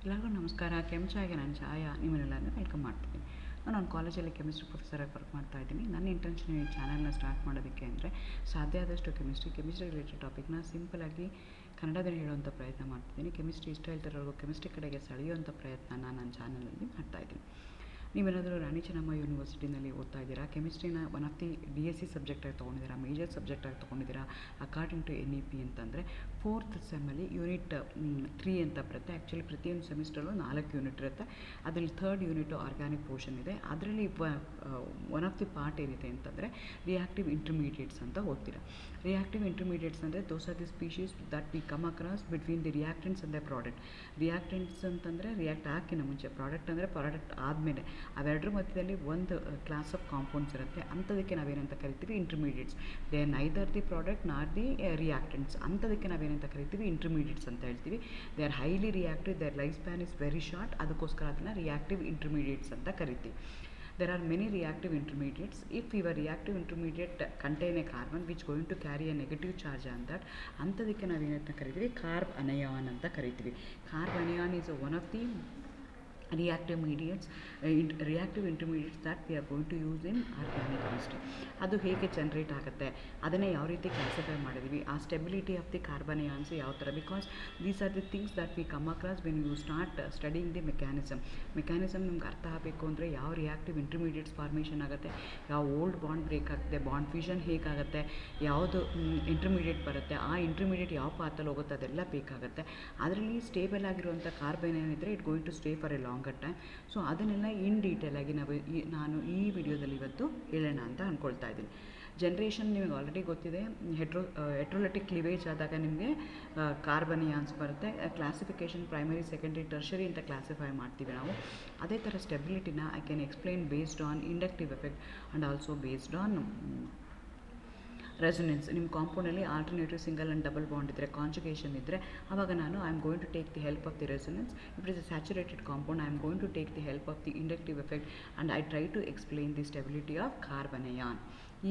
ಎಲ್ಲರಿಗೂ ನಮಸ್ಕಾರ. ಕೆಂಚಾಯಿಗೆ ನಾನು ಛಾಯಾ ನಿಮ್ಮನ್ನೆಲ್ಲರನ್ನೂ ವೆಲ್ಕಮ್ ಮಾಡ್ತೀನಿ. ನಾನು ಕಾಲೇಜಲ್ಲಿ ಕೆಮಿಸ್ಟ್ರಿ ಪ್ರೊಫೆಸರಾಗಿ ವರ್ಕ್ ಮಾಡ್ತಾ ಇದ್ದೀನಿ. ನನ್ನ ಇಂಟೆನ್ಷನ್ ಈ ಚಾನಲ್ನ ಸ್ಟಾರ್ಟ್ ಮಾಡೋದಕ್ಕೆ ಅಂದರೆ ಸಾಧ್ಯ ಆದಷ್ಟು ಕೆಮಿಸ್ಟ್ರಿ ರಿಲೇಟೆಡ್ ಟಾಪಿಕ್ನ ಸಿಂಪಲಾಗಿ ಕನ್ನಡದಲ್ಲಿ ಹೇಳುವಂಥ ಪ್ರಯತ್ನ ಮಾಡ್ತಿದ್ದೀನಿ. ಕೆಮಿಸ್ಟ್ರಿ ಇಷ್ಟ ಇಲ್ದಿರೋರ್ಗೂ ಕೆಮಿಸ್ಟ್ರಿ ಕಡೆಗೆ ಸೆಳೆಯುವಂಥ ಪ್ರಯತ್ನ ನನ್ನ ಚಾನಲಲ್ಲಿ ಮಾಡ್ತಾಯಿದ್ದೀನಿ. ನೀವೇನಾದರೂ ರಾಣಿ ಚೆನ್ನಮ್ಮ ಯೂನಿವರ್ಸಿಟಿನಲ್ಲಿ ಓದ್ತಾ ಇದ್ದೀರಾ, ಕೆಮಿಸ್ಟ್ರಿನ ಒನ್ ಆಫ್ ದಿ DSc ಸಬ್ಜೆಕ್ಟಾಗಿ ತೊಗೊಂಡಿದ್ದೀರಾ, ಮೇಜರ್ ಸಬ್ಜೆಕ್ಟಾಗಿ ತೊಗೊಂಡಿದ್ದೀರಾ ಅಕಾರ್ಡಿಂಗ್ ಟು NEP ಅಂತಂದರೆ ಫೋರ್ತ್ ಸೆಮ್ಮಲ್ಲಿ ಯೂನಿಟ್ 3 ಅಂತ ಬರುತ್ತೆ. ಆ್ಯಕ್ಚುಲಿ ಪ್ರತಿಯೊಂದು ಸೆಮಿಸ್ಟರ್ಲು 4 ಯೂನಿಟ್ ಇರುತ್ತೆ. ಅದರಲ್ಲಿ ಥರ್ಡ್ ಯೂನಿಟು ಆರ್ಗ್ಯಾನಿಕ್ ಪೋರ್ಷನ್ ಇದೆ. ಅದರಲ್ಲಿ ಒನ್ ಆಫ್ ದಿ ಪಾರ್ಟ್ ಏನಿದೆ ಅಂತಂದರೆ ರಿಯಾಕ್ಟಿವ್ ಇಂಟರ್ಮೀಡಿಯೇಟ್ಸ್ ಅಂತ ಓದ್ತೀರಾ. ರಿಯಾಕ್ಟಿವ್ ಇಂಟರ್ಮೀಡಿಯೇಟ್ಸ್ ಅಂದರೆ those are the species that we come across between the reactants and the product. Reactants ಅಂತಂದರೆ ರಿಯಾಕ್ಟ್ ಹಾಕಿನ ಮುಂಚೆ, ಪ್ರಾಡಕ್ಟ್ ಅಂದರೆ ಪ್ರಾಡಕ್ಟ್ ಆದಮೇಲೆ ಅವೆರಡರ ಮಧ್ಯದಲ್ಲಿ ಒಂದು ಕ್ಲಾಸ್ ಆಫ್ ಕಾಂಪೌಂಡ್ಸ್ ಇರುತ್ತೆ. ಅಂಥದಕ್ಕೆ ನಾವೇನಂತ ಕರಿತೀವಿ intermediates. They are neither the product not the reactants. ಅಂಥದಕ್ಕೆ ನಾವೇನಂತ ಕರಿತೀವಿ ಇಂಟರ್ಮೀಡಿಯೇಟ್ಸ್ ಅಂತ ಹೇಳ್ತೀವಿ. They are highly reactive, their life span is very short. ಅದಕ್ಕೋಸ್ಕರ ಅದನ್ನು ರಿಯಾಕ್ಟಿವ್ ಇಂಟರ್ಮೀಡಿಯೇಟ್ಸ್ ಅಂತ ಕರಿತೀವಿ. There are many reactive intermediates. If your reactive intermediate contain a carbon which going to carry a negative charge on that, ಅಂಥದಕ್ಕೆ ನಾವೇನಂತ ಕರಿತೀವಿ carb anion ಅಂತ ಕರಿತೀವಿ. Carb anion is one of the reactive intermediates that we are going to use in organic chemistry. ಅದು ಹೇಗೆ generate ಆಗುತ್ತೆ, ಅದನ್ನೇ ಯಾವ ರೀತಿ ಕ್ಲಾಸಿಫೈ ಮಾಡಿದ್ವಿ, ಆ stability of the carbon ions ಯಾವ ಥರ, because these are the things that we come across when you start studying the mechanism ನಿಮ್ಗೆ ಅರ್ಥ ಆಗಬೇಕು ಅಂದರೆ ಯಾವ ರಿಯಾಕ್ಟಿವ್ ಇಂಟರ್ಮೀಡಿಯೇಟ್ಸ್ ಫಾರ್ಮೇಷನ್ ಆಗುತ್ತೆ, ಯಾವ ಓಲ್ಡ್ ಬಾಂಡ್ ಬ್ರೇಕ್ ಆಗುತ್ತೆ, ಬಾಂಡ್ ಫ್ಯೂಷನ್ ಹೇಗಾಗುತ್ತೆ, ಯಾವುದು ಇಂಟರ್ಮೀಡಿಯೇಟ್ ಬರುತ್ತೆ, ಆ ಇಂಟರ್ಮೀಡಿಯೇಟ್ ಯಾವ ಪಾತಲ್ಲಿ ಹೋಗುತ್ತೆ, ಅದೆಲ್ಲ ಬೇಕಾಗುತ್ತೆ. ಅದರಲ್ಲಿ ಸ್ಟೇಬಲ್ ಆಗಿರುವಂಥ ಕಾರ್ಬನ್ ಏನಿದ್ರೆ it going to stay for a longer time. So ಅದನ್ನೆಲ್ಲ ಇನ್ ಡೀಟೇಲ್ ಆಗಿ ನಾನು ಈ ವಿಡಿಯೋದಲ್ಲಿ ಇವತ್ತು ಹೇಳೋಣ ಅಂತ ಅಂದ್ಕೊಳ್ತಾ ಇದ್ದೀನಿ. ಜನ್ರೇಷನ್ ನಿಮಗೆ ಆಲ್ರೆಡಿ ಗೊತ್ತಿದೆ. ಹೆಟ್ರೋಲಿಟಿಕ್ ಕ್ಲಿವೇಜ್ ಆದಾಗ ನಿಮಗೆ ಕಾರ್ಬನ್ ಅಯಾನ್ಸ್ ಬರುತ್ತೆ. ಕ್ಲಾಸಿಫಿಕೇಷನ್ ಪ್ರೈಮರಿ, ಸೆಕೆಂಡರಿ, ಟರ್ಷರಿ ಅಂತ ಕ್ಲಾಸಿಫೈ ಮಾಡ್ತೀವಿ ನಾವು. ಅದೇ ಥರ ಸ್ಟೆಬಿಲಿಟಿನ I can explain based on inductive effect and also based on resonance. ನಿಮ್ಮ ಕಾಂಪೌಂಡಲ್ಲಿ alternative single and double bond ಇದ್ದರೆ, ಕಾಂಜುಗೇಷನ್ ಇದ್ದರೆ, ಆವಾಗ ನಾನು I am going to take the help of the resonance. If it is a saturated compound I am going to take the help of the inductive effect and I try to explain the stability of carbon ion.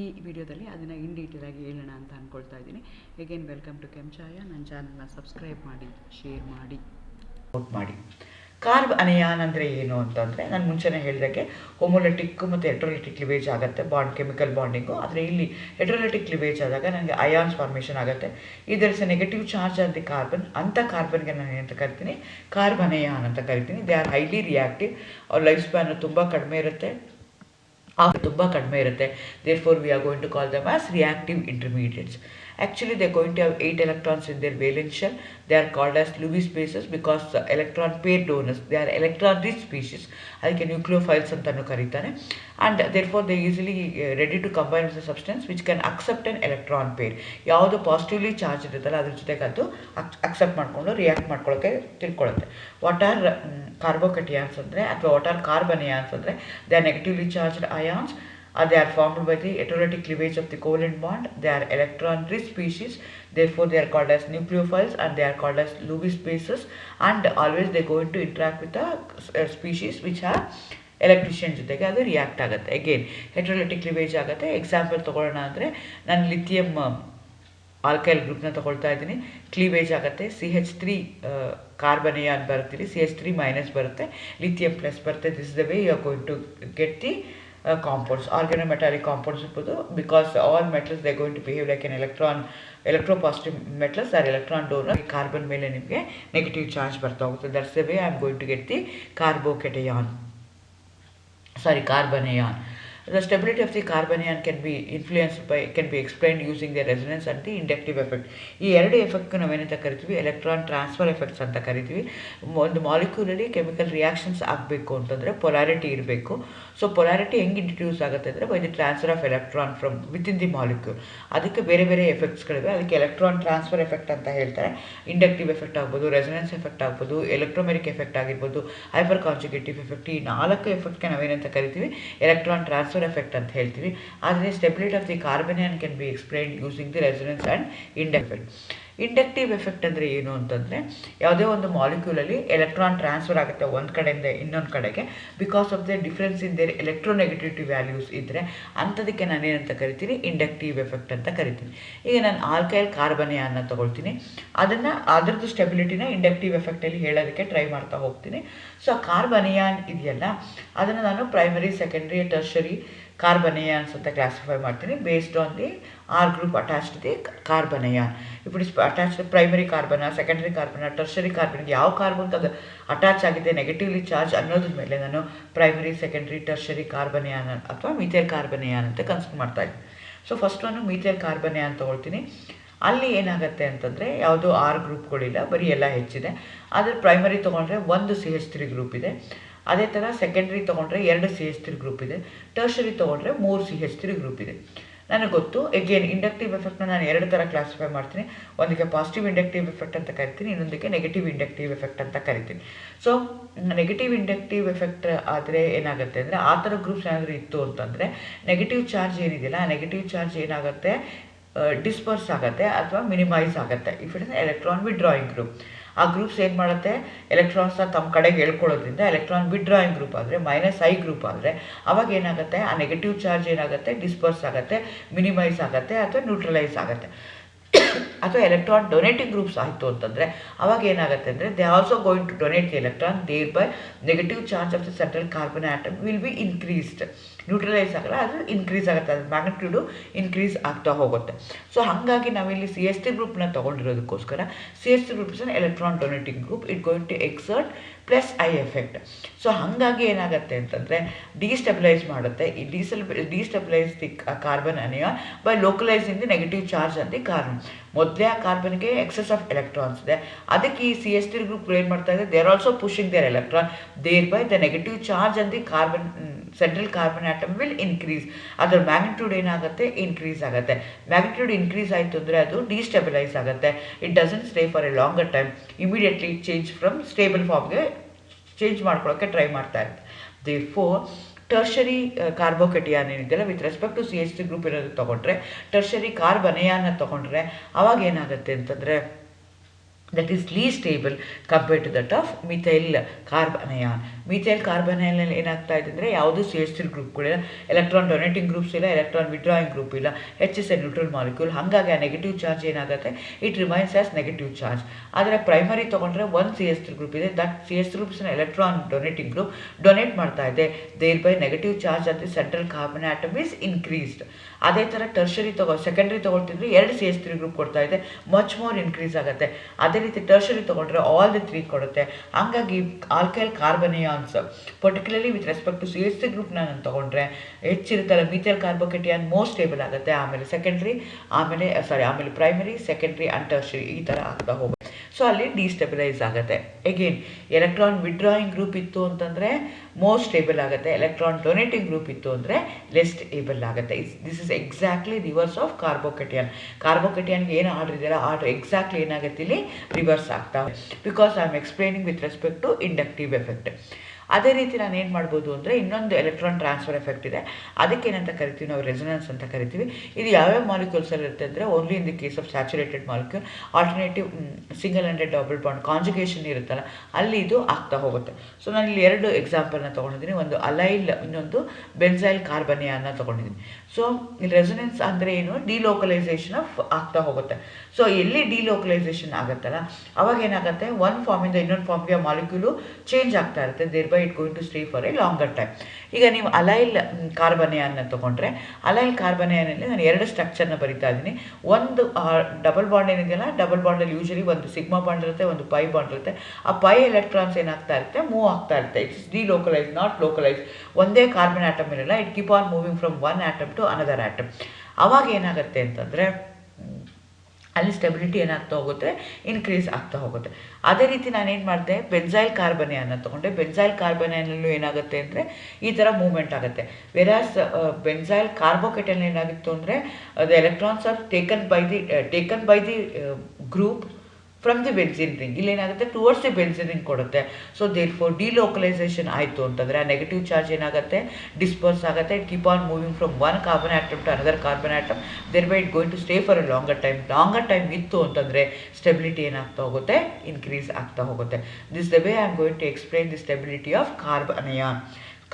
ಈ ವಿಡಿಯೋದಲ್ಲಿ ಅದನ್ನು in detail ಆಗಿ ಹೇಳೋಣ ಅಂತ ಅಂದ್ಕೊಳ್ತಾ ಇದ್ದೀನಿ. Again welcome to Kenchaya. ನನ್ನ ಚಾನಲ್ನ ಸಬ್ಸ್ಕ್ರೈಬ್ ಮಾಡಿ, ಶೇರ್ ಮಾಡಿ, ಸಪೋರ್ಟ್ ಮಾಡಿ. ಕಾರ್ಬ್ ಅನಯಾನ್ ಅಂದರೆ ಏನು ಅಂತಂದರೆ, ನಾನು ಮುಂಚೆನೇ ಹೇಳಿದಾಗೆ ಹೋಮೋಲಿಟಿಕ್ ಮತ್ತು ಹೆಟ್ರೋಲಿಟಿಕ್ ಕ್ಲಿವೇಜ್ ಆಗುತ್ತೆ, ಬಾಂಡ್ ಕೆಮಿಕಲ್ ಬಾಂಡಿಂಗು. ಆದರೆ ಇಲ್ಲಿ ಹೆಟ್ರೋಲಿಟಿಕ್ ಕ್ಲಿವೇಜ್ ಆದಾಗ ನನಗೆ ಅಯಾನ್ಸ್ ಫಾರ್ಮೇಷನ್ ಆಗುತ್ತೆ. ಇದರ್ is A negative charge on the carbon. ಅಂಥ ಕಾರ್ಬನ್ಗೆ ನಾನು ಏನಂತ ಕರಿತೀನಿ, ಕಾರ್ಬ್ ಅನಯಾನ್ ಅಂತ ಕರಿತೀನಿ. They are highly reactive. ಅವ್ರ ಲೈಫ್ ಸ್ಪ್ಯಾನ್ ತುಂಬ ಕಡಿಮೆ ಇರುತ್ತೆ. Therefore we are going to call them as reactive intermediates. Actually they are going to have 8 electrons in their valence shell. They are called as Lewis bases because the electron pair donors. They are electron rich species. ಅದಕ್ಕೆ nucleophiles ಅಂತಲೂ ಕರೀತಾರೆ. And therefore they easily ready to combine with a substance which can accept an electron pair. ಯಾವುದು positively charge ಇರುತ್ತಲ್ಲ ಅದ್ರ ಜೊತೆಗೆ ಅದು accept ಮಾಡಿಕೊಂಡು react ಮಾಡ್ಕೊಳ್ಳೋಕ್ಕೆ ತಿಳ್ಕೊಳ್ಳುತ್ತೆ. ವಾಟ್ ಆರ್ ಕಾರ್ಬೋಕಟಿಯಾನ್ಸ್ ಅಂದರೆ, ಅಥವಾ ವಾಟ್ ಆರ್ ಕಾರ್ಬನ್ ಅಯಾನ್ಸ್ ಅಂದರೆ, they are negatively charged ions. They are formed by the heterolytic cleavage of the covalent bond. They are electron-rich species. Therefore, they are called as nucleophiles and they are called as Lewis bases. And always they go into interact with the species which have electrician ಜೊತೆಗೆ ಅದು react ಆಗುತ್ತೆ. Again ಹೆಟ್ರೋಲಿಟಿಕ್ ಕ್ಲಿವೇಜ್ ಆಗುತ್ತೆ. Example ತೊಗೊಳ್ಳೋಣ ಅಂದರೆ, ನಾನು lithium alkyl ಗ್ರೂಪ್ನ ತೊಗೊಳ್ತಾ ಇದ್ದೀನಿ. ಕ್ಲೀವೇಜ್ ಆಗುತ್ತೆ. CH3 ಕಾರ್ಬನ್ ಅಯಾನ್ ಬರ್ತೀರಿ, CH3 ಮೈನಸ್ ಬರುತ್ತೆ, ಲಿಥಿಯಂ ಪ್ಲಸ್ ಬರುತ್ತೆ. This is the way you are going to get the compounds. Organometallic compounds ಇರ್ಬೋದು, because all metals they are going to behave like an electropositive metals are electron donor. Carbon ಮೇಲೆ ನಿಮಗೆ negative charge ಬರ್ತಾ ಹೋಗುತ್ತೆ. That's the way I am going to get the carbon ion. The stability of the carbon ion can be explained using the resonance and the inductive effect. ಈ ಎರಡು effect ನಾವೇನಂತ ಕರಿತೀವಿ, electron transfer effects ಅಂತ ಕರಿತೀವಿ. ಒಂದು ಮಾಲಿಕ್ಯೂಲಲ್ಲಿ chemical reactions ಆಗಬೇಕು ಅಂತಂದರೆ polarity ಇರಬೇಕು. ಸೊ ಪೊಲಾರಿಟಿ ಹೆಂಗೆ ಇಂಟ್ರಡ್ಯೂಸ್ ಆಗುತ್ತೆ ಅಂದರೆ, by the transfer of electron from within the molecule. ಅದಕ್ಕೆ ಬೇರೆ ಬೇರೆ ಎಫೆಕ್ಟ್ಸ್ಗಳಿವೆ. ಅದಕ್ಕೆ ಎಲೆಕ್ಟ್ರಾನ್ ಟ್ರಾನ್ಸ್ಫರ್ ಎಫೆಕ್ಟ್ ಅಂತ ಹೇಳ್ತಾರೆ. ಇಂಡಕ್ಟಿವ್ ಎಫೆಕ್ಟ್ ಆಗ್ಬೋದು, ರೆಸೊನೆನ್ಸ್ ಎಫೆಕ್ಟ್ ಆಗ್ಬೋದು, ಎಲೆಕ್ಟ್ರೋಮೆರಿಕ್ ಎಫೆಕ್ಟ್ ಆಗಿರ್ಬೋದು, ಹೈಪರ್ ಕಾಂಜುಗೇಟಿವ್ ಎಫೆಕ್ಟ್. ಈ 4 ಎಫೆಕ್ಟ್ಗೆ ನಾವೇನಂತ ಕರಿತೀವಿ, ಎಲೆಕ್ಟ್ರಾನ್ ಟ್ರಾನ್ಸ್ಫರ್ ಎಫೆಕ್ಟ್ ಅಂತ ಹೇಳ್ತೀವಿ. ಆದರೆ stability of the carbon ion can be explained using the resonance and inductive effect. Inductive effect ಅಂದರೆ ಏನು ಅಂತಂದರೆ, ಯಾವುದೇ ಒಂದು ಮಾಲಿಕ್ಯೂಲಲ್ಲಿ ಎಲೆಕ್ಟ್ರಾನ್ ಟ್ರಾನ್ಸ್ಫರ್ ಆಗುತ್ತೆ ಒಂದು ಕಡೆಯಿಂದ ಇನ್ನೊಂದು ಕಡೆಗೆ because of the difference in their electronegativity values ಇದ್ದರೆ ಅಂಥದಕ್ಕೆ ನಾನೇನಂತ ಕರಿತೀನಿ, ಇಂಡಕ್ಟಿವ್ ಎಫೆಕ್ಟ್ ಅಂತ ಕರಿತೀನಿ. ಈಗ ನಾನು ಆಲ್ಕೈಲ್ ಕಾರ್ಬನಿಯಾನ್ನ ತಗೊಳ್ತೀನಿ, ಅದರದ್ದು ಸ್ಟೆಬಿಲಿಟಿನ ಇಂಡಕ್ಟಿವ್ ಎಫೆಕ್ಟಲ್ಲಿ ಹೇಳೋದಕ್ಕೆ ಟ್ರೈ ಮಾಡ್ತಾ ಹೋಗ್ತೀನಿ. ಸೊ ಕಾರ್ಬನಿಯಾನ್ ಇದೆಯಲ್ಲ, ಅದನ್ನು ನಾನು ಪ್ರೈಮರಿ, ಸೆಕೆಂಡ್ರಿ, ಟರ್ಷರಿ ಕಾರ್ಬನಿಯಾನ್ಸ್ ಅಂತ ಕ್ಲಾಸಿಫೈ ಮಾಡ್ತೀನಿ based on the R group attached to the carbanion. If it is attached to primary carbon, secondary carbon, tertiary carbon, ಯಾವ ಕಾರ್ಬನ್ ಅದು ಅಟ್ಯಾಚ್ ಆಗಿದೆ ನೆಗೆಟಿವ್ಲಿ ಚಾರ್ಜ್ ಅನ್ನೋದ್ರ ಮೇಲೆ ನಾನು ಪ್ರೈಮರಿ, ಸೆಕೆಂಡ್ರಿ, ಟರ್ಷರಿ ಕಾರ್ಬನಿಯಾನ್ ಅಥವಾ methyl ಕಾರ್ಬನಿಯಾನ್ ಅಂತ ಕನ್ಸಿಡರ್ ಮಾಡ್ತಾ ಇದ್ದೀನಿ. ಸೊ ಫಸ್ಟ್ ನಾನು ಮೀಥೈಲ್ ಕಾರ್ಬನಿಯಾನ್ ತೊಗೊಳ್ತೀನಿ. ಅಲ್ಲಿ ಏನಾಗುತ್ತೆ ಅಂತಂದರೆ ಯಾವುದೋ R ಗ್ರೂಪ್ಗಳಿಲ್ಲ, ಬರೀ ಎಲ್ಲ ಹೆಚ್ಚಿದೆ. ಆದರೆ ಪ್ರೈಮರಿ ತೊಗೊಂಡ್ರೆ ಒಂದು CH3 ಗ್ರೂಪ್ ಇದೆ. ಅದೇ ಥರ ಸೆಕೆಂಡ್ರಿ ತೊಗೊಂಡ್ರೆ 2 CH3 ಗ್ರೂಪ್ ಇದೆ. ಟರ್ಷರಿ ತೊಗೊಂಡ್ರೆ 3 CH3 ಗ್ರೂಪ್ ಇದೆ. ನನಗೆ ಗೊತ್ತು. ಎಗೇನ್ ಇಂಡಕ್ಟಿವ್ ಎಫೆಕ್ಟ್ನ ನಾನು 2 ಥರ ಕ್ಲಾಸಿಫೈ ಮಾಡ್ತೀನಿ. ಒಂದಕ್ಕೆ ಪಾಸಿಟಿವ್ ಇಂಡಕ್ಟಿವ್ ಎಫೆಕ್ಟ್ ಅಂತ ಕರಿತೀನಿ, ಇನ್ನೊಂದಕ್ಕೆ ನೆಗೆಟಿವ್ ಇಂಡಕ್ಟಿವ್ ಎಫೆಕ್ಟ್ ಅಂತ ಕರಿತೀನಿ. ಸೊ ನೆಗೆಟಿವ್ ಇಂಡಕ್ಟಿವ್ ಎಫೆಕ್ಟ್ ಆದರೆ ಏನಾಗುತ್ತೆ ಅಂದರೆ, ಆ ಥರ ಗ್ರೂಪ್ಸ್ ಏನಾದರೂ ಇತ್ತು ಅಂತಂದರೆ ನೆಗೆಟಿವ್ ಚಾರ್ಜ್ ಏನಿದೆಯಲ್ಲ, ಆ ನೆಗೆಟಿವ್ ಚಾರ್ಜ್ ಏನಾಗುತ್ತೆ, ಡಿಸ್ಪರ್ಸ್ ಆಗುತ್ತೆ ಅಥವಾ ಮಿನಿಮೈಸ್ ಆಗುತ್ತೆ. If it is electron withdrawing group, ಆ ಗ್ರೂಪ್ಸ್ ಏನು ಮಾಡುತ್ತೆ, ಎಲೆಕ್ಟ್ರಾನ್ಸ್ನ ತಮ್ಮ ಕಡೆಗೆ ಹೇಳ್ಕೊಳ್ಳೋದ್ರಿಂದ ಎಲೆಕ್ಟ್ರಾನ್ ವಿಡ್ರಾಯಿಂಗ್ ಗ್ರೂಪ್ ಆದರೆ -I ಗ್ರೂಪ್ ಆದರೆ ಅವಾಗ ಏನಾಗುತ್ತೆ, ಆ ನೆಗೆಟಿವ್ ಚಾರ್ಜ್ ಏನಾಗುತ್ತೆ, ಡಿಸ್ಪರ್ಸ್ ಆಗುತ್ತೆ, ಮಿನಿಮೈಸ್ ಆಗುತ್ತೆ ಅಥವಾ ನ್ಯೂಟ್ರಲೈಸ್ ಆಗುತ್ತೆ. ಅಥವಾ ಎಲೆಕ್ಟ್ರಾನ್ ಡೊನೇಟಿಂಗ್ ಗ್ರೂಪ್ಸ್ ಆಯಿತು ಅಂತಂದರೆ ಅವಾಗ ಏನಾಗುತ್ತೆ ಅಂದರೆ, they also going to donate the electron, thereby negative charge of the central carbon atom will be increased. Neutralise ಆಗಲ್ಲ, ಅದು ಇನ್ಕ್ರೀಸ್ ಆಗುತ್ತೆ, ಅದು ಮ್ಯಾಗ್ನಿಟ್ಯೂಡು ಇನ್ಕ್ರೀಸ್ ಆಗ್ತಾ ಹೋಗುತ್ತೆ. ಸೊ ಹಾಗಾಗಿ ನಾವಿಲ್ಲಿ CH3 ಗ್ರೂಪ್ನ ತೊಗೊಂಡಿರೋದಕ್ಕೋಸ್ಕರ CH3 group is an electron donating group, it going to exert +I effect. So ಹಾಗಾಗಿ ಏನಾಗುತ್ತೆ ಅಂತಂದರೆ ಡಿಸ್ಟೆಬಿಲೈಸ್ ಮಾಡುತ್ತೆ. ಈ destabilise the carbon anion by localising the negative charge on the carbon. ಮೊದಲೇ ಆ ಕಾರ್ಬನ್ಗೆ ಎಕ್ಸೆಸ್ ಆಫ್ ಎಲೆಕ್ಟ್ರಾನ್ಸ್ ಇದೆ, ಅದಕ್ಕೆ ಈ CH3 ಗ್ರೂಪ್ ಏನು ಮಾಡ್ತಾ ಇದೆ, they are also pushing their electron, thereby the negative charge on the carbon central carbon atom will increase. ಅದರ magnitude ಏನಾಗುತ್ತೆ, ಇನ್ಕ್ರೀಸ್ ಆಗುತ್ತೆ. ಮ್ಯಾಗ್ನಿಟ್ಯೂಡ್ ಇನ್ಕ್ರೀಸ್ ಆಯಿತು ಅಂದರೆ ಅದು ಡಿಸ್ಟೆಬಿಲೈಸ್ ಆಗುತ್ತೆ. It doesn't stay for a longer time, immediately change from stable ಫಾರ್ಮ್ಗೆ change ಮಾಡ್ಕೊಳ್ಳೋಕ್ಕೆ try ಮಾಡ್ತಾ ಇರುತ್ತೆ. ದೇರ್ಫೋರ್ ಟರ್ಷರಿ ಕಾರ್ಬೋಕೇಟಿಯಾನ್ ಏನಿದೆಯಲ್ಲ, with respect to CH3 group ಇರೋದು ತೊಗೊಂಡ್ರೆ, ಟರ್ಷರಿ ಕಾರ್ಬನಿಯಾನ್ನ ತೊಗೊಂಡ್ರೆ ಅವಾಗ ಏನಾಗುತ್ತೆ ಅಂತಂದರೆ, that is least stable compared to that of methyl carbanion. Methyl ಕಾರ್ಬನಿಯಾನಲ್ಲಿ ಏನಾಗ್ತಾ ಇದೆ ಅಂದರೆ, ಯಾವುದು CH3 ಗ್ರೂಪ್ಗಳಿಲ್ಲ, ಎಲೆಕ್ಟ್ರಾನ್ ಡೊನೇಟಿಂಗ್ ಗ್ರೂಪ್ಸ್ ಇಲ್ಲ, ಎಲೆಕ್ಟ್ರಾನ್ ವಿಡ್ರಾಯಿಂಗ್ ಗ್ರೂಪ್ ಇಲ್ಲ, H ಎ ನ್ಯೂಟ್ರಲ್ ಮಾಲಿಕ್ಯೂಲ್. ಹಾಗಾಗಿ ಆ ನೆಗೆಟಿವ್ ಚಾರ್ಜ್ ಏನಾಗುತ್ತೆ, it remains as negative charge. ಆದರೆ ಪ್ರೈಮರಿ ತೊಗೊಂಡ್ರೆ ಒಂದು CH3 ಗ್ರೂಪ್ ಇದೆ, ದಟ್ CH3 ಗ್ರೂಪ್ಸ್ನ ಎಲೆಕ್ಟ್ರಾನ್ ಡೊನೇಟಿಂಗ್ ಗ್ರೂಪ್ ಡೊನೇಟ್ ಮಾಡ್ತಾ ಇದೆ, thereby negative charge of the central carbon atom is increased. ಅದೇ ಥರ ಟರ್ಷರಿ ಸೆಕೆಂಡ್ರಿ ತೊಗೊಳ್ತಿದ್ರೆ 2 CH3 ಗ್ರೂಪ್ ಕೊಡ್ತಾ ಇದೆ, ಮಚ್ ಮೋರ್ ಇನ್ಕ್ರೀಸ್ ಆಗುತ್ತೆ. ಅದೇ ರೀತಿ ಟರ್ಷರಿ ತೊಗೊಂಡ್ರೆ ಆಲ್ ದಿ 3 ಕೊಡುತ್ತೆ. ಹಾಗಾಗಿ alkyl carbanions particularly with respect to CH3 ಗ್ರೂಪ್ನ ನಾನು ತೊಗೊಂಡ್ರೆ ಹೆಚ್ಚಿರುತ್ತಲ್ಲ, ಮಿಥೈಲ್ ಕಾರ್ಬೋಕೇಟಿಯಾನ್ ಮೋಸ್ಟ್ ಸ್ಟೇಬಲ್ ಆಗುತ್ತೆ. ಆಮೇಲೆ ಸೆಕೆಂಡ್ರಿ, ಆಮೇಲೆ ಪ್ರೈಮರಿ, ಸೆಕೆಂಡ್ರಿ ಆ್ಯಂಡ್ ಟರ್ಷರಿ ಈ ಥರ ಆಗ್ತಾ ಹೋಗುತ್ತೆ. ಸೊ ಅಲ್ಲಿ ಡಿಸ್ಟೆಬಿಲೈಸ್ ಆಗುತ್ತೆ. ಎಗೇನ್ ಎಲೆಕ್ಟ್ರಾನ್ ವಿಡ್ರಾಯಿಂಗ್ ಗ್ರೂಪ್ ಇತ್ತು ಅಂತಂದರೆ ಮೋಸ್ಟ್ ಸ್ಟೇಬಲ್ ಆಗುತ್ತೆ, ಎಲೆಕ್ಟ್ರಾನ್ ಡೊನೇಟಿಂಗ್ ಗ್ರೂಪ್ ಇತ್ತು ಅಂದರೆ ಲೆಸ್ ಸ್ಟೇಬಲ್ ಆಗುತ್ತೆ. This is exactly reverse of carbocation. ಕಾರ್ಬೋಕೇಟಿಯಾನ್ಗೆ ಏನು ಆರ್ಡರ್ ಇದೆಯಲ್ಲ, ಆರ್ಡರ್ ಎಕ್ಸಾಕ್ಟ್ಲಿ ಏನಾಗುತ್ತೆ, ಇಲ್ಲಿ ರಿವರ್ಸ್ ಆಗ್ತಾ, because I am explaining with respect to inductive effect. ಅದೇ ರೀತಿ ನಾನು ಏನು ಮಾಡ್ಬೋದು ಅಂದರೆ, ಇನ್ನೊಂದು ಎಲೆಕ್ಟ್ರಾನ್ ಟ್ರಾನ್ಸ್ಫರ್ ಎಫೆಕ್ಟ್ ಇದೆ, ಅದಕ್ಕೇನಂತ ಕರಿತೀವಿ ನಾವು, ರೆಸೊನೆನ್ಸ್ ಅಂತ ಕರಿತೀವಿ. ಇದು ಯಾವ್ಯಾವ ಮಾಲಿಕ್ಯೂಲ್ಸಲ್ಲಿ ಇರುತ್ತೆ ಅಂದರೆ, only in the case of saturated molecule, alternative single and double bond conjugation ಇರುತ್ತಲ್ಲ, ಅಲ್ಲಿ ಇದು ಆಗ್ತಾ ಹೋಗುತ್ತೆ. ಸೊ ನಾನು ಇಲ್ಲಿ 2 ಎಕ್ಸಾಂಪಲ್ನ ತೊಗೊಂಡಿದ್ದೀನಿ, ಒಂದು ಅಲೈಲ್, ಇನ್ನೊಂದು ಬೆನ್ಸೈಲ್ ಕಾರ್ಬನಿಯಾನ್ನ ತೊಗೊಂಡಿದ್ದೀನಿ. ಸೊ ಇಲ್ಲಿ ರೆಸೊನೆನ್ಸ್ ಅಂದರೆ ಏನು, ಡಿಲೋಕಲೈಸೇಷನ್ ಆಫ್ ಆಗ್ತಾ ಹೋಗುತ್ತೆ. ಸೊ ಎಲ್ಲಿ ಡಿಲೋಕಲೈಸೇಷನ್ ಆಗುತ್ತಲ್ಲ, ಅವಾಗ ಏನಾಗುತ್ತೆ, ಒಂದು ಫಾರ್ಮಿಂದ ಇನ್ನೊಂದು ಫಾರ್ಮ್ಗೆ ಮಾಲಿಕ್ಯೂಲು ಚೇಂಜ್ ಆಗ್ತಾ ಇರುತ್ತೆ, thereby it going to stay for a longer time. ಈಗ ನೀವು ಅಲೈಲ್ ಕಾರ್ಬನಿಯಾನ್ನ ತೊಗೊಂಡ್ರೆ, ಅಲೈಲ್ ಕಾರ್ಬನಿಯಾನಲ್ಲಿ ನಾನು 2 ಸ್ಟ್ರಕ್ಚರ್ನ ಬರಿತಾ ಇದ್ದೀನಿ. ಒಂದು ಡಬಲ್ ಬಾಂಡ್ ಏನಿದೆಯಲ್ಲ, ಡಬಲ್ ಬಾಂಡಲ್ಲಿ ಯೂಶಲಿ ಒಂದು ಸಿಗ್ಮಾ ಬಾಂಡ್ ಇರುತ್ತೆ, ಒಂದು ಪೈ ಬಾಂಡ್ ಇರುತ್ತೆ. ಆ ಪೈ ಎಲೆಕ್ಟ್ರಾನ್ಸ್ ಏನಾಗ್ತಾ ಇರುತ್ತೆ, ಮೂವ್ ಆಗ್ತಾ ಇರುತ್ತೆ. It's delocalise, not localise. ಒಂದೇ ಕಾರ್ಬನ್ ಆಟಮ್ ಇರಲ್ಲ, it keep on moving from one atom to another atom. ಅವಾಗ ಏನಾಗುತ್ತೆ ಅಂತಂದರೆ, ಅಲ್ಲಿ ಸ್ಟೆಬಿಲಿಟಿ ಏನಾಗ್ತಾ ಹೋಗುತ್ತೆ, ಇನ್ಕ್ರೀಸ್ ಆಗ್ತಾ ಹೋಗುತ್ತೆ. ಅದೇ ರೀತಿ ನಾನೇನು ಮಾಡಿದೆ, ಬೆನ್ಸೈಲ್ ಕಾರ್ಬನಿಯಾನ್ನ ತೊಗೊಂಡೆ. ಬೆನ್ಸೈಲ್ ಕಾರ್ಬನಿಯಾನಲ್ಲೂ ಏನಾಗುತ್ತೆ ಅಂದರೆ ಈ ಥರ ಮೂವ್ಮೆಂಟ್ ಆಗುತ್ತೆ. ವೆರಾಸ್ ಬೆನ್ಸೈಲ್ ಕಾರ್ಬೋಕೇಟನ್ ಏನಾಗಿತ್ತು ಅಂದರೆ, the electrons are taken by the group from the benzene ring. ಇಲ್ಲೇನಾಗುತ್ತೆ ಟುವರ್ಡ್ಸ್ ದಿ ಬೆನ್ಸಿನ್ ರಿಂಗ್ ಕೊಡುತ್ತೆ. ಸೊ ದೇರ್ ಫೋರ್ ಡಿಲೋಕಲೈಸೇಷನ್ ಆಯಿತು ಅಂತಂದರೆ ಆ ನೆಗೆಟಿವ್ ಚಾರ್ಜ್ ಏನಾಗುತ್ತೆ ಡಿಸ್ಪರ್ಸ್ ಆಗುತ್ತೆ. It keep on moving from one carbon atom to another carbon atom, thereby it going to stay for a longer time ಇತ್ತು ಅಂತಂದರೆ stability ಏನಾಗ್ತಾ ಹೋಗುತ್ತೆ ಇನ್ಕ್ರೀಸ್ ಆಗ್ತಾ ಹೋಗುತ್ತೆ. This the way I am going to explain the stability of carbanion.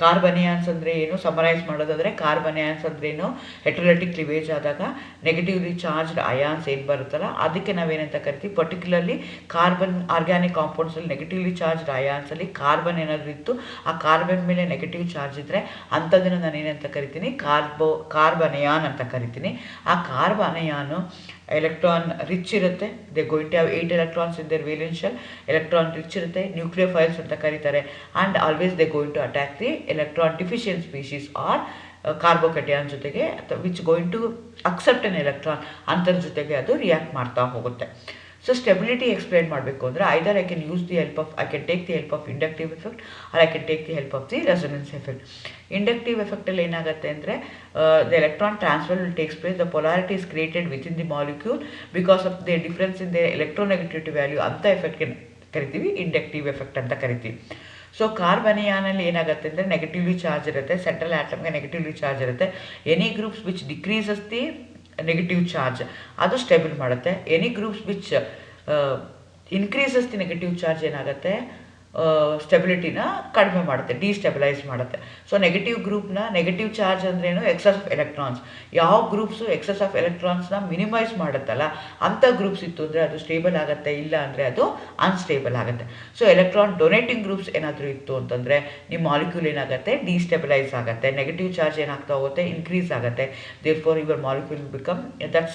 Carbanions ಅಂದರೆ ಏನು summarise ಮಾಡೋದಾದರೆ ಕಾರ್ಬನಿಯಾನ್ಸ್ ಅಂದ್ರೇನು ಹೆಟ್ರೋಲೈಟಿಕ್ ಕ್ಲಿವೇಜ್ ಆದಾಗ ನೆಗೆಟಿವ್ಲಿ ಚಾರ್ಜ್ಡ್ ಅಯಾನ್ಸ್ ಏನು ಬರುತ್ತಲ್ಲ ಅದಕ್ಕೆ ನಾವೇನಂತ ಕರಿತೀವಿ. ಪರ್ಟಿಕ್ಯುಲರ್ಲಿ ಕಾರ್ಬನ್ ಆರ್ಗ್ಯಾನಿಕ್ ಕಾಂಪೌಂಡ್ಸಲ್ಲಿ ನೆಗೆಟಿವ್ಲಿ ಚಾರ್ಜ್ಡ್ ಅಯಾನ್ಸಲ್ಲಿ ಕಾರ್ಬನ್ ಏನಾದರೂ ಇತ್ತು, ಆ ಕಾರ್ಬನ್ ಮೇಲೆ ನೆಗೆಟಿವ್ ಚಾರ್ಜ್ ಇದ್ದರೆ ಅಂಥದ್ದನ್ನು ನಾನು ಏನಂತ ಕರಿತೀನಿ ಕಾರ್ಬನಿಯಾನ್ ಅಂತ ಕರಿತೀನಿ. ಆ ಕಾರ್ಬನಿಯಾನು ಎಲೆಕ್ಟ್ರಾನ್ ರಿಚ್ ಇರುತ್ತೆ. They going to have 8 electrons in their valence shell. Electron rich ಇರುತ್ತೆ, ನ್ಯೂಕ್ಲಿಯೋಫೈಲ್ಸ್ ಅಂತ ಕರೀತಾರೆ. And always they going to attack the electron deficient species or carbocation ಜೊತೆಗೆ, which going to accept an electron ಅಂತರ ಜೊತೆಗೆ ಅದು react ಮಾಡ್ತಾ ಹೋಗುತ್ತೆ. So stability explain ಮಾಡಬೇಕು ಅಂದರೆ either I can take the help of inductive effect or I can take the help of the resonance effect. Inductive ಎಫೆಕ್ಟಲ್ಲಿ ಏನಾಗುತ್ತೆ ಅಂದರೆ the electron transfer will takes place, the polarity is created with in the molecule because of the difference in the electronegativity value. ಅಂಥ ಎಫೆಕ್ಟ್ಗೆ ಕರಿತೀವಿ inductive effect ಅಂತ ಕರಿತೀವಿ. So ಕಾರ್ಬನಿಯಾನಲ್ಲಿ ಏನಾಗುತ್ತೆ ಅಂದರೆ ನೆಗೆಟಿವ್ಲಿ ಚಾರ್ಜ್ ಇರುತ್ತೆ, ಸೆಂಟ್ರಲ್ ಆಟಮ್ಗೆ ನೆಗೆಟಿವ್ಲಿ ಚಾರ್ಜ್ ಇರುತ್ತೆ. Any groups which decreases the negative charge ಅದು ಸ್ಟೇಬಲ್ ಮಾಡುತ್ತೆ. Any groups which increases the negative charge ಏನಾಗುತ್ತೆ ಸ್ಟೆಬಿಲಿಟಿನ ಕಡಿಮೆ ಮಾಡುತ್ತೆ, ಡಿಸ್ಟೆಬಿಲೈಸ್ ಮಾಡುತ್ತೆ. ಸೊ ನೆಗೆಟಿವ್ ಗ್ರೂಪ್ನ ನೆಗೆಟಿವ್ ಚಾರ್ಜ್ ಅಂದ್ರೇನು ಎಕ್ಸಸ್ ಆಫ್ ಎಲೆಕ್ಟ್ರಾನ್ಸ್. ಯಾವ ಗ್ರೂಪ್ಸು ಎಕ್ಸಸ್ ಆಫ್ ಎಲೆಕ್ಟ್ರಾನ್ಸ್ನ ಮಿನಿಮೈಸ್ ಮಾಡುತ್ತಲ್ಲ ಅಂಥ ಗ್ರೂಪ್ಸ್ ಇತ್ತು ಅಂದರೆ ಅದು ಸ್ಟೇಬಲ್ ಆಗುತ್ತೆ, ಇಲ್ಲ ಅಂದರೆ ಅದು ಅನ್ಸ್ಟೇಬಲ್ ಆಗುತ್ತೆ. ಸೊ ಎಲೆಕ್ಟ್ರಾನ್ ಡೊನೇಟಿಂಗ್ ಗ್ರೂಪ್ಸ್ ಏನಾದರೂ ಇತ್ತು ಅಂತಂದರೆ ನಿಮ್ಮ ಮಾಲಿಕ್ಯೂಲ್ ಏನಾಗುತ್ತೆ ಡಿಸ್ಟೆಬಿಲೈಸ್ ಆಗುತ್ತೆ, ನೆಗೆಟಿವ್ ಚಾರ್ಜ್ ಏನಾಗ್ತಾ ಹೋಗುತ್ತೆ ಇನ್ಕ್ರೀಸ್ ಆಗುತ್ತೆ. Therefore your molecule will become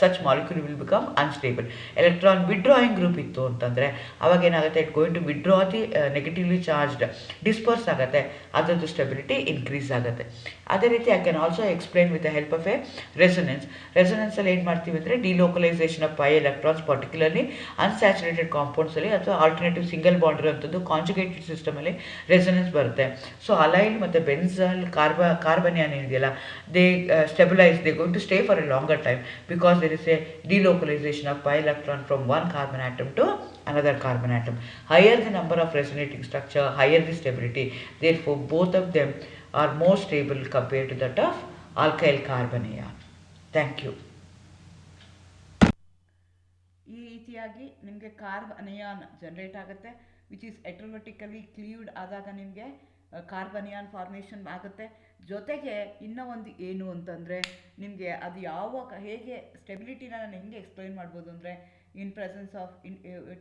such molecule will become unstable. Electron withdrawing group ಇತ್ತು ಅಂತಂದರೆ ಅವಾಗ ಏನಾಗುತ್ತೆ it going to withdraw the negatively charged disperse ಆಗುತ್ತೆ, ಅದರದ್ದು ಸ್ಟೆಬಿಲಿಟಿ ಇನ್ಕ್ರೀಸ್ ಆಗುತ್ತೆ. ಅದೇ ರೀತಿ I can also explain with the help of a resonance. ರೆಸೊನೆನ್ಸಲ್ಲಿ ಏನು ಮಾಡ್ತೀವಿ ಅಂದರೆ delocalization of pi electrons particularly unsaturated ಕಾಂಪೌಂಡ್ಸಲ್ಲಿ ಅಥವಾ ಆಲ್ಟರ್ನೇಟಿವ್ ಸಿಂಗಲ್ ಬಾಂಡ್ ಇರೋಂಥದ್ದು ಕಾಂಜುಗೇಟೆಡ್ ಸಿಸ್ಟಮಲ್ಲಿ ರೆಸೊನೆನ್ಸ್ ಬರುತ್ತೆ. ಸೊ ಅಲೈನ್ ಮತ್ತು ಬೆನ್ಝಲ್ ಕಾರ್ಬನಿಯಾನ್ ಏನಿದೆಯಲ್ಲ they stabilize, they going to stay for a longer time because there is a delocalization of pi electron from one carbon atom to another carbon atom. Higher the number of resonating structure, higher the stability. Therefore, both of them are more stable compared to that of alkyl carbanion. Thank you. ಈ ರೀತಿಯಾಗಿ ನಿಮಗೆ ಕಾರ್ಬನಿಯಾನ್ generate ಆಗುತ್ತೆ, which is ಎಟ್ರೋಲಟಿಕಲಿ ಕ್ಲೀವ್ಡ್ ಆದಾಗ ನಿಮಗೆ ಕಾರ್ಬನಿಯಾನ್ formation ಆಗುತ್ತೆ. ಜೊತೆಗೆ ಇನ್ನೂ ಒಂದು ಏನು ಅಂತಂದರೆ ನಿಮಗೆ ಅದು ಹೇಗೆ ಸ್ಟೆಬಿಲಿಟಿನ ನಾನು ಹೆಂಗೆ ಎಕ್ಸ್ಪ್ಲೈನ್ ಮಾಡ್ಬೋದು ಅಂದರೆ in presence of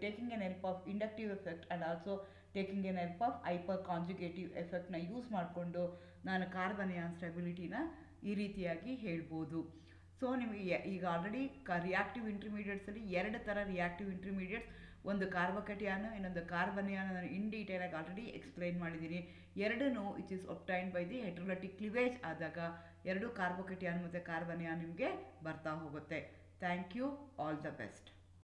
taking an help of inductive effect and also taking an help of hyperconjugative effect ನ ಯೂಸ್ ಮಾಡಿಕೊಂಡು ನಾನು ಕಾರ್ಬನಿಯಾನ್ ಸ್ಟೆಬಿಲಿಟಿನ ಈ ರೀತಿಯಾಗಿ ಹೇಳ್ಬೋದು. ಸೊ ನಿಮಗೆ ಈಗ ಆಲ್ರೆಡಿ ರಿಯಾಕ್ಟಿವ್ ಇಂಟರ್ಮೀಡಿಯೇಟ್ಸಲ್ಲಿ 2 ಥರ ರಿಯಾಕ್ಟಿವ್ ಇಂಟರ್ಮೀಡಿಯೇಟ್ಸ್, ಒಂದು ಕಾರ್ಬೊಕಟಿಯಾನು ಇನ್ನೊಂದು ಕಾರ್ಬನಿಯಾನ್ ನಾನು ಇನ್ ಡೀಟೇಲಾಗಿ ಆಲ್ರೆಡಿ ಎಕ್ಸ್ಪ್ಲೈನ್ ಮಾಡಿದ್ದೀನಿ. ಎರಡೂ it is obtained by the heterolytic cleavage ಆದಾಗ ಎರಡು ಕಾರ್ಬೊಕಟಿಯಾನ್ ಮತ್ತು ಕಾರ್ಬನಿಯಾನ್ ನಿಮಗೆ ಬರ್ತಾ ಹೋಗುತ್ತೆ. Thank you, all the best.